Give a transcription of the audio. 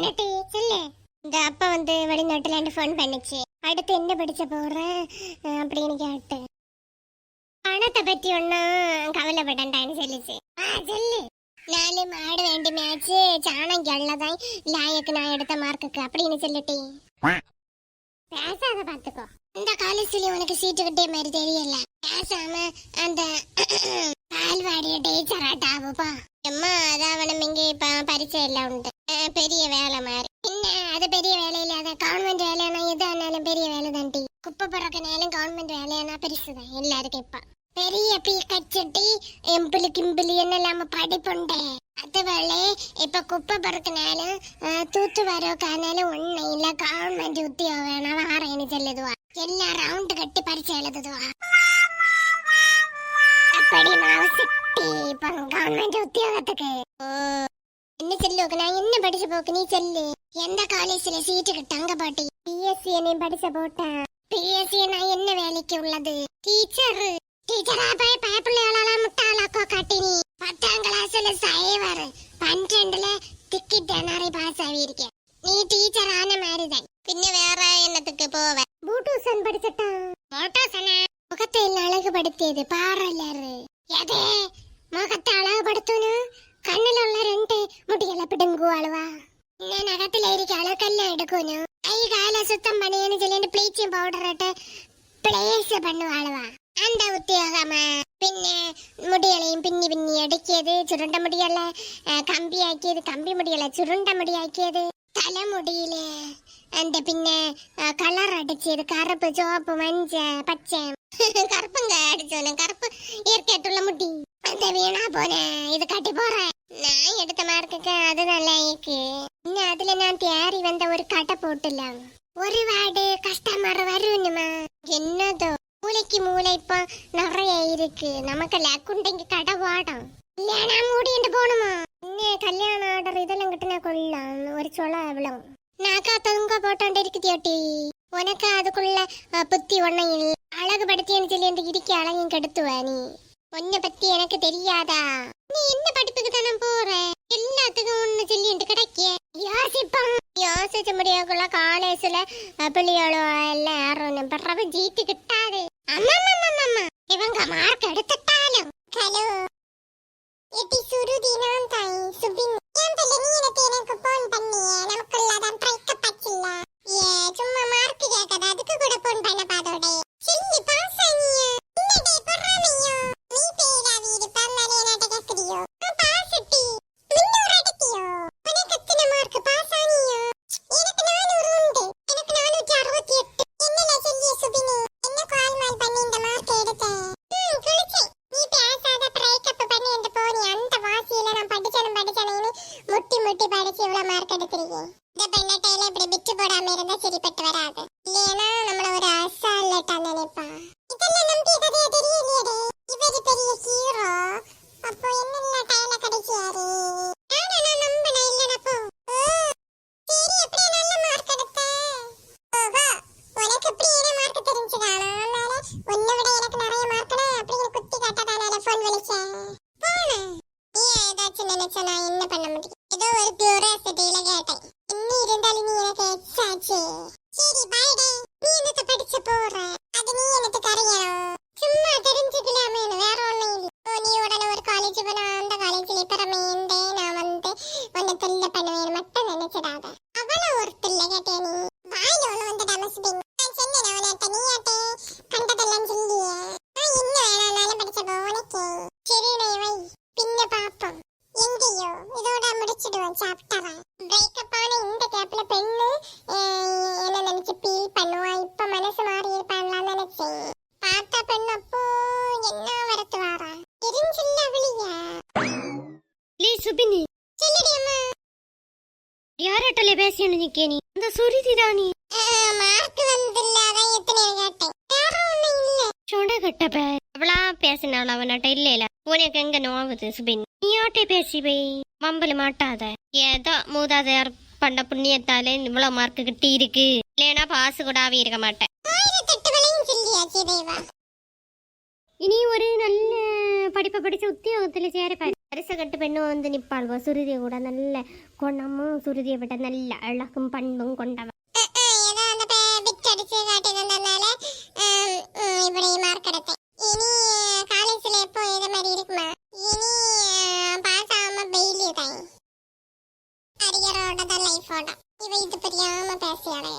என்னட்டி சொல்லு. இந்த அப்பா வந்து வெளிநாட்டுல ஃபோன் பண்ணிச்சு. அடுத்து என்ன படிச்ச போற அப்படின்னு கேட்டு பணத்தை பத்தி ஒன்னும் கவலைப்படண்டான்னு சொல்லிச்சு. சொல்லு. 4 மாடு வேண்டி மேட்ச் சாணம் கெள்ளதான் லாயக்கு நான் எடுத்த மார்க்குக்கு அப்படின்னு சொல்லிட்டி. பேசாத பாத்துக்கோ. இந்த காலேஜ்ல உனக்கு சீட்டு கட்டிய மாதிரி தெரியல. பேசாம அந்த பால்வாடிய டீச்சராட்டாவுப்பா. அம்மா அதான் அவனும் இங்க இப்ப பரிச்சை எல்லாம் உண்டு. பெரிய வேலை மாதிரி. என்ன அது பெரிய வேலை இல்லாத கவர்மெண்ட் வேலையானா எது ஆனாலும் பெரிய வேலை தான்டி. குப்பை பறக்கனாலும் கவர்மெண்ட் வேலையானா பெருசுதான் எல்லாருக்கும். இப்ப பெரிய பீ கச்சட்டி எம்பிளி கிம்பிளி என்னெல்லாம படிப்புண்டே அதுவேளை இப்ப குப்பை பறக்கனாலும் தூத்து வரோக்கானாலும் ஒண்ணு இல்ல கவர்மெண்ட் உத்தியோகம் வேணா வாரேன்னு சொல்லுதுவா. எல்லாம் ரவுண்டு கட்டி பரிச்சை எழுதுதுவா. அப்படி மாவசிட்டி இப்ப கவர்மெண்ட் உத்தியோகத்துக்கு என்ன சொல்லுக்கு நான் என்ன படிச்ச போக்கு நீ சொல்லு. எந்த காலேஜ்ல சீட்டு கிட்டாங்க பாட்டி? பிஎஸ்சி என்ன படிச்ச போட்டேன். பிஎஸ்சி நான் என்ன வேலைக்கு உள்ளது? டீச்சர். டீச்சரா போய் பயப்பிள்ளையாளாம் முட்டாளாக்கோ காட்டி நீ 10ஆம் கிளாஸ்ல சைவர் 12ல டிக்கெட் நிறைய பாஸ் ஆகியிருக்கேன். நீ டீச்சர் ஆன மாதிரிதான். பின்ன வேற என்னத்துக்கு போவ? பூட்டூசன் படிச்சட்டா. பூட்டூசனா முகத்தை எல்லாம் அழகுபடுத்தியது பாரலரு. எதே முகத்தை அழகுபடுத்தணும்? கண்ணுல உள்ள 2 முடிகளை பிடுங்குவாளுவா. இன்னும் நகத்துல இருக்க அளவுக்கெல்லாம் எடுக்கணும். கை கால சுத்தம் பண்ணியன்னு சொல்லிட்டு ப்ளீச்சிங் பவுடர் இட்டு பிளேஸ் பண்ணுவாளுவா. அந்த உத்தியோகமா? பின்ன முடியலையும் பின்னி பின்னி அடிக்கியது, சுருண்ட முடியல கம்பி ஆக்கியது, கம்பி முடியல சுருண்ட முடி ஆக்கியது, தலை முடியல அந்த பின்ன கலர் அடிச்சது, கருப்பு சிவப்பு மஞ்சள் பச்சை கருப்புங்க அடிச்சோன்னு கருப்பு இயற்கையாட்டுள்ள முடி அந்த வீணா போன இது கட்டி போறேன். நான் எடுத்த மார்க்குக்கு அது நல்லா இருக்கு. இன்னும் அதுல நான் தேறி வந்த ஒரு கடை போட்டுலாம். ஒரு வார்டு கஸ்டமர் வருணுமா? என்னதோ மூளைக்கு மூளை இப்ப நிறைய இருக்கு. நமக்கு லக்குண்டைக்கு கடை வாடம் இல்லையா மூடிட்டு போகணுமா? இன்னும் கல்யாண ஆர்டர் இதெல்லாம் கிட்ட நான் கொள்ளலாம். ஒரு சொல எவ்வளவு நாக்கா தொங்க போட்டாண்டு இருக்குதியோட்டி. உனக்கு அதுக்குள்ள புத்தி ஒன்னும் இல்லை. அழகுபடுத்தின்னு சொல்லி அந்த இடிக்க அழகையும் கெடுத்துவ நீ. உன்னை பத்தி எனக்கு தெரியாதா? நீ என்ன படிப்புக்கு தானே போற? எல்லாத்துக்கும் ஒண்ணு சொல்லிட்டு கிடைக்க யோசிப்பான். யோசிச்ச முடியாக்குள்ள காலேஜ்ல பிள்ளையோட எல்லாம் யாரும் பரவ ஜீத்து கிட்டாது. அம்மா இவங்க மார்க் எடுத்துட்டாலும் ஹலோ எட்டி சுருதி நான் தாய் சுபின் ஏன் பிள்ளை நீ எனக்கு போன் பண்ணியே? நமக்குள்ளதான் பிரேக்கப் ஆச்சுல்ல. ஏ சும்மா மார்க் கேட்காத அதுக்கு கூட போன் பண்ண பாதோட சொல்லி பாஸ் ஆனியா? இன்னடே பராமையோ நீ பேரா வீடு பம்மாலே நாட்ட கேக்குறியோ? பாஸ் டி முன்னூறு அடிக்கியோ? உனக்கு எத்தனை மார்க் பாஸ் ஆனியோ? எனக்கு 400 உண்டு. எனக்கு 468. என்னல சொல்லிய சுபினி? என்ன கால் மால் பண்ணி இந்த மார்க் எடுத்த? குளிச்சி நீ பேசாத பிரேக்கப் பண்ணி அந்த போனி அந்த வாசியில நான் படிச்சனும் முட்டி முட்டி படிச்சு இவ்வளவு மார்க் எடுக்கிறீங்க. இந்த பெண்ணட்டையில இப்படி பிச்சு போடாம இருந்தா சரிப்பட்டு வராது. இல்லையா நம்மள ஒரு அசால்ட்டா நினைப்பா. இதெல்லாம் நம்பி கதையா தெரியலையே. இவரு பெரிய ஹீரோ. அப்போ என்ன டைல கிடைச்சாரு? நான் நம்பன இல்லனப்போ. சரி எப்படி நல்ல மார்க் எடுத்த? ஓஹோ உனக்கு எப்படி என்ன மார்க் தெரிஞ்சுதானா? உன்னை விட எனக்கு நிறைய மார்க்னா அப்படின்னு குத்தி காட்டதானால ஃபோன் வலிச்சேன். போன நீ ஏதாச்சும் நினைச்சா நான் என்ன பண்ண முடியும்? ஏதோ ஒரு கியூரியாசிட்டியில கேட்டேன். இன்னும் இருந்தாலும் நீ எனக்கு எக்ஸாச்சு. சரி பாய்டே. நீ என்னத்த படிச்ச போற? அது நீ எனக்கு அறியணும். சும்மா தெரிஞ்சுக்கலாமே வேற ஒண்ணும் இல்லை. நீ உடனே ஒரு காலேஜ் போனா அந்த காலேஜ்ல பிறமேந்தே நான் வந்து உன்னை தொல்லை பண்ணுவேன் மட்டும் நினைச்சிடாத. அவ்வளவு ஒரு தொல்லை கேட்டே நீ. வாயில ஒண்ணு வந்து டமஸ்பிங். நான் சொன்னேன் உனட்ட நீயாட்டே கண்டதெல்லாம் சொல்லியே. நான் என்ன வேணாலும் படிச்ச போ உனக்கு. சரி வை பின்ன பாப்போம். எங்கேயோ இதோட முடிச்சிடுவோம் சாப்டரை. பிரேக்கப் ஆன இந்த கேப்ல பெண்ணு என்ன நினைச்சு ஃபீல் பண்ணுவா. இப்ப மனசு மாறி இருப்பான்லாம் நினைச்சேன். பார்த்தா பெண்ணு அப்போ என்ன வரத்து வாரா தெரிஞ்சில்ல அவளியா? லீ சுபினி சொல்லுடி அம்மா. யாரட்டல பேசியன்னு நிக்கே நீ? அந்த சுருதி தானி மார்க் வந்தில்ல அதான் எத்தனை கேட்டேன். வேற ஒண்ணும் இல்ல. சொட கட்டப்ப அவளா பேசினாள் அவனட்ட இல்லைல. உனக்கு எங்க நோவுது சுபின்? நீ ஆட்டே பேசி போய் வம்பல மாட்டாத. ஏதோ மூதாதையார் பண்ண புண்ணியத்தாலே இவ்வளவு மார்க் கிட்டி இருக்கு. இல்லைன்னா பாசு கூட ஆவி இருக்க மாட்டேன். ஆயிரத்தெட்டு வளையும் சொல்லியாச்சு தேவா. இனி ஒரு நல்ல படிப்பை படிச்சு உத்தியோகத்துல சேரப்பாரு வருஷ கட்டு பெண்ணும் வந்து நிப்பாள்வா சுருதியை கூட நல்ல குணமும் சுருதியை விட நல்ல அழகும் பண்பும் கொண்டவ ஏதோ அந்த பிட் அடிச்சு காட்டினதுனால இப்படி மார்க் எடுத்தேன். இனி காலேஜ்ல எப்போ இத மாதிரி இருக்குமா? இனி பாஸ் ஆகாம பெயிலி தான். அரியரோட தான் லைஃபோட இவ இது தெரியாம பேசியாளே.